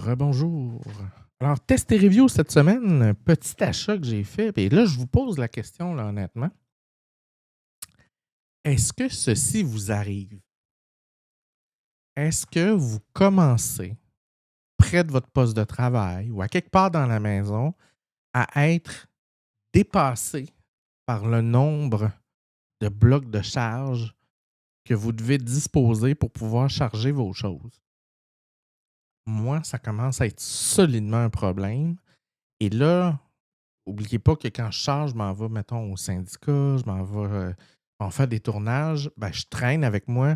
Rebonjour. Alors, test et review cette semaine, un petit achat que j'ai fait. Et là, je vous pose la question, là, honnêtement. Est-ce que ceci vous arrive? Est-ce que vous commencez près de votre poste de travail ou à quelque part dans la maison à être dépassé par le nombre de blocs de charge que vous devez disposer pour pouvoir charger vos choses? Moi, ça commence à être solidement un problème. Et là, oubliez pas que quand je charge, je m'en vais, mettons, au syndicat, je m'en vais faire des tournages, ben, je traîne avec moi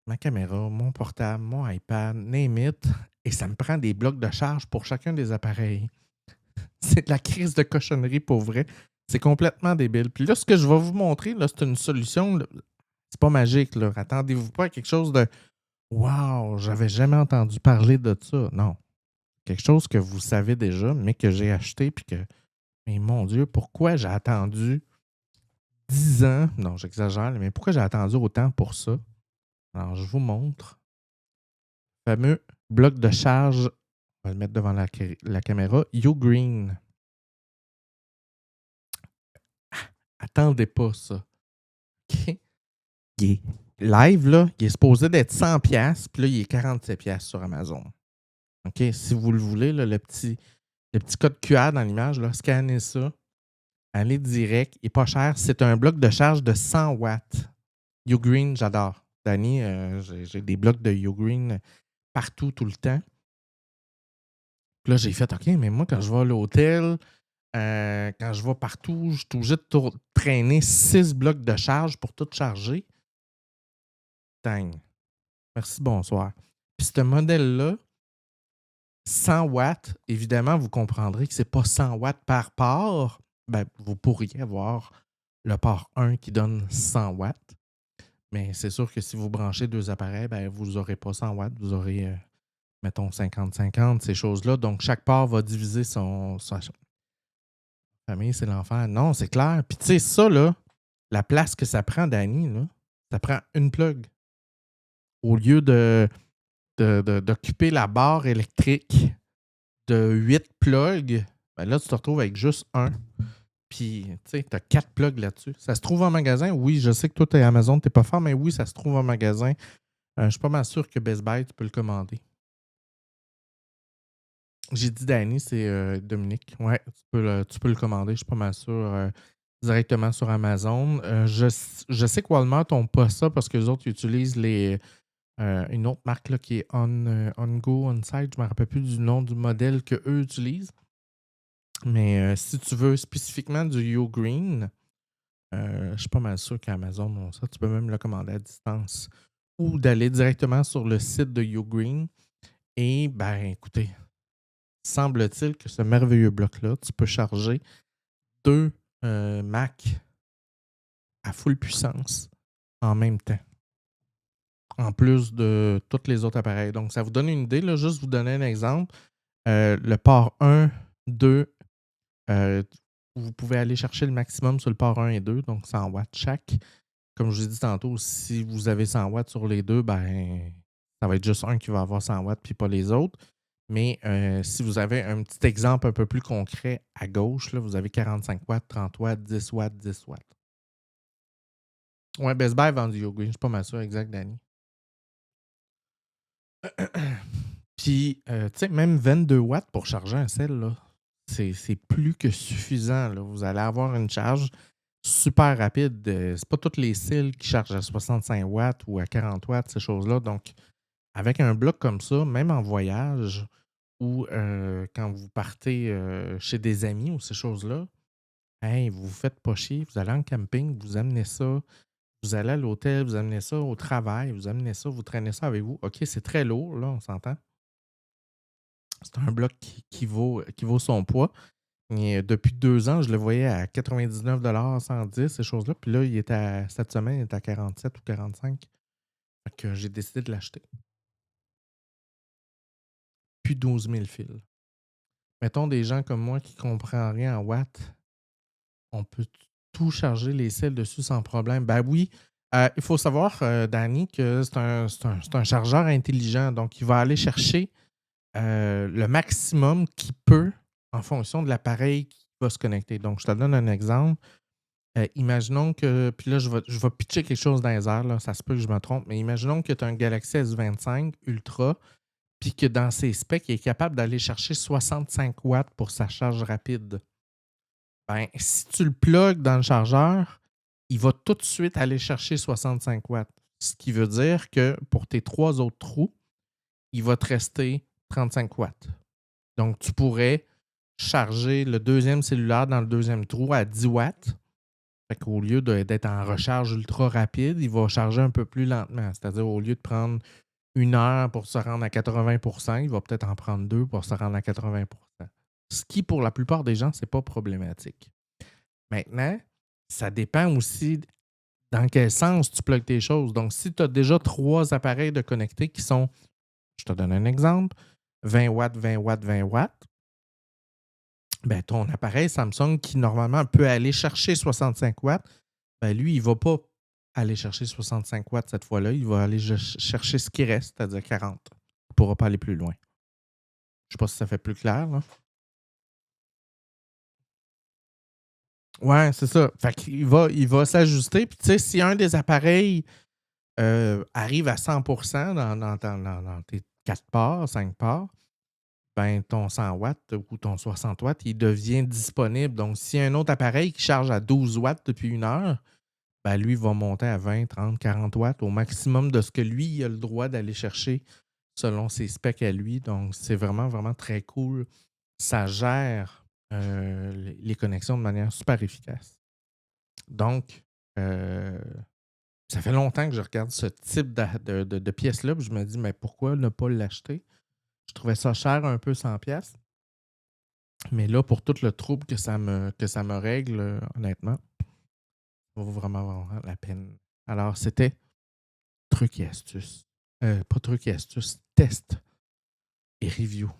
ma caméra, mon portable, mon iPad, name it, et ça me prend des blocs de charge pour chacun des appareils. C'est de la crise de cochonnerie pour vrai. C'est complètement débile. Puis là, ce que je vais vous montrer, là, c'est une solution. Là, c'est pas magique. Là. Attendez-vous pas à quelque chose de Wow, j'avais jamais entendu parler de ça. Non. Quelque chose que vous savez déjà, mais que j'ai acheté puis que mais mon Dieu, pourquoi j'ai attendu 10 ans? Non, j'exagère, mais pourquoi j'ai attendu autant pour ça? Alors, je vous montre. Le fameux bloc de charge. On va le mettre devant la caméra. Ugreen. Attendez pas ça. OK? Il est live, là. Il est supposé d'être 100$, puis là, il est 47$ sur Amazon. OK? Si vous le voulez, là, le petit code QR dans l'image, là, scannez ça. Allez direct. Il n'est pas cher. C'est un bloc de charge de 100 watts. Ugreen, j'adore. Danny, j'ai des blocs de Ugreen partout, tout le temps. Puis là, j'ai fait, OK, mais moi, quand je vais à l'hôtel, quand je vais partout, je suis obligé de traîner 6 blocs de charge pour tout charger. Tang. Merci, bonsoir. Puis ce modèle-là, 100 watts, évidemment, vous comprendrez que ce n'est pas 100 watts par port. Ben, vous pourriez avoir le port 1 qui donne 100 watts. Mais c'est sûr que si vous branchez deux appareils, ben, vous n'aurez pas 100 watts. Vous aurez, mettons, 50-50, ces choses-là. Donc, chaque port va diviser sa famille, c'est l'enfer. Non, c'est clair. Puis, tu sais, ça, là, la place que ça prend, Danny, là, ça prend une plug. Au lieu d'occuper la barre électrique de 8 plugs, ben là, tu te retrouves avec juste un. Puis, tu sais, tu as 4 plugs là-dessus. Ça se trouve en magasin. Oui, je sais que toi, tu es Amazon, tu n'es pas fort, mais oui, ça se trouve en magasin. Je suis pas mal sûr que Best Buy, tu peux le commander. J'ai dit Danny, c'est Dominique. Ouais, tu peux le commander, je suis pas mal sûr, directement sur Amazon. Je sais que Walmart n'ont pas ça parce que les autres utilisent une autre marque là, qui est On Go, On Site. Je ne me rappelle plus du nom du modèle qu'eux utilisent. Mais si tu veux spécifiquement du Ugreen, je suis pas mal sûr qu'Amazon ont ça. Tu peux même le commander à distance ou d'aller directement sur le site de Ugreen. Et, ben, écoutez, semble-t-il que ce merveilleux bloc-là, tu peux charger 2 Mac à full puissance en même temps, en plus de tous les autres appareils. Donc, ça vous donne une idée. Là, juste vous donner un exemple. Le port 1, 2, vous pouvez aller chercher le maximum sur le port 1 et 2, donc 100 watts chaque. Comme je vous ai dit tantôt, si vous avez 100 watts sur les deux, ben, ça va être juste un qui va avoir 100 watts puis pas les autres. Mais si vous avez un petit exemple un peu plus concret à gauche, là, vous avez 45 watts, 30 watts, 10 watts, 10 watts. Ouais, Best Buy vend du Ugreen, je suis pas mal sûr, exact, Danny. Puis, tu sais, même 22 watts pour charger un cell, là, c'est plus que suffisant. Là. Vous allez avoir une charge super rapide. C'est pas toutes les cils qui chargent à 65 watts ou à 40 watts, ces choses-là. Donc, avec un bloc comme ça, même en voyage ou quand vous partez chez des amis ou ces choses-là, hey, vous vous faites pas chier, vous allez en camping, vous amenez ça, vous allez à l'hôtel, vous amenez ça au travail, vous amenez ça, vous traînez ça avec vous. OK, c'est très lourd, là, on s'entend. C'est un bloc qui vaut son poids. Et depuis 2 ans, je le voyais à 99$, 110$, ces choses-là. Puis là, cette semaine, il est à 47 ou 45$. Fait que j'ai décidé de l'acheter. Puis 12 000 fils. Mettons des gens comme moi qui ne comprennent rien en watts, on peut tout charger les cils dessus sans problème. Ben oui, il faut savoir, Danny, que c'est un chargeur intelligent. Donc, il va aller chercher le maximum qu'il peut en fonction de l'appareil qui va se connecter. Donc, je te donne un exemple. Imaginons que, puis là, je vais pitcher quelque chose dans les airs, là, ça se peut que je me trompe, mais imaginons que tu as un Galaxy S25 Ultra, puis que dans ses specs, il est capable d'aller chercher 65 watts pour sa charge rapide. Ben, si tu le plugues dans le chargeur, il va tout de suite aller chercher 65 watts. Ce qui veut dire que pour tes 3 autres trous, il va te rester 35 watts. Donc, tu pourrais charger le deuxième cellulaire dans le deuxième trou à 10 watts. Fait qu'au lieu d'être en recharge ultra rapide, il va charger un peu plus lentement. C'est-à-dire, au lieu de prendre 1 heure pour se rendre à 80%, il va peut-être en prendre 2 pour se rendre à 80%. Ce qui, pour la plupart des gens, c'est pas problématique. Maintenant, ça dépend aussi dans quel sens tu plugues tes choses. Donc, si tu as déjà 3 appareils de connectés qui sont, je te donne un exemple, 20 watts, 20 watts, 20 watts, ben, ton appareil Samsung qui normalement peut aller chercher 65 watts, ben, lui, il ne va pas aller chercher 65 watts cette fois-là. Il va aller chercher ce qui reste, c'est-à-dire 40. Il ne pourra pas aller plus loin. Je ne sais pas si ça fait plus clair, là. Ouais, c'est ça. Fait qu'il va s'ajuster. Puis, tu sais, si un des appareils arrive à 100% dans tes 4 parts, 5 parts, ben ton 100 watts ou ton 60 watts, il devient disponible. Donc, s'il y a un autre appareil qui charge à 12 watts depuis 1 heure, ben lui va monter à 20, 30, 40 watts au maximum de ce que lui il a le droit d'aller chercher selon ses specs à lui. Donc, c'est vraiment, vraiment très cool. Ça gère les connexions de manière super efficace. Donc, ça fait longtemps que je regarde ce type de pièces-là, puis je me dis, mais pourquoi ne pas l'acheter? Je trouvais ça cher, un peu 100$. Mais là, pour tout le trouble que ça me règle, honnêtement, ça vaut vraiment, vraiment la peine. Alors, c'était trucs et astuces. Pas trucs et astuces, tests et reviews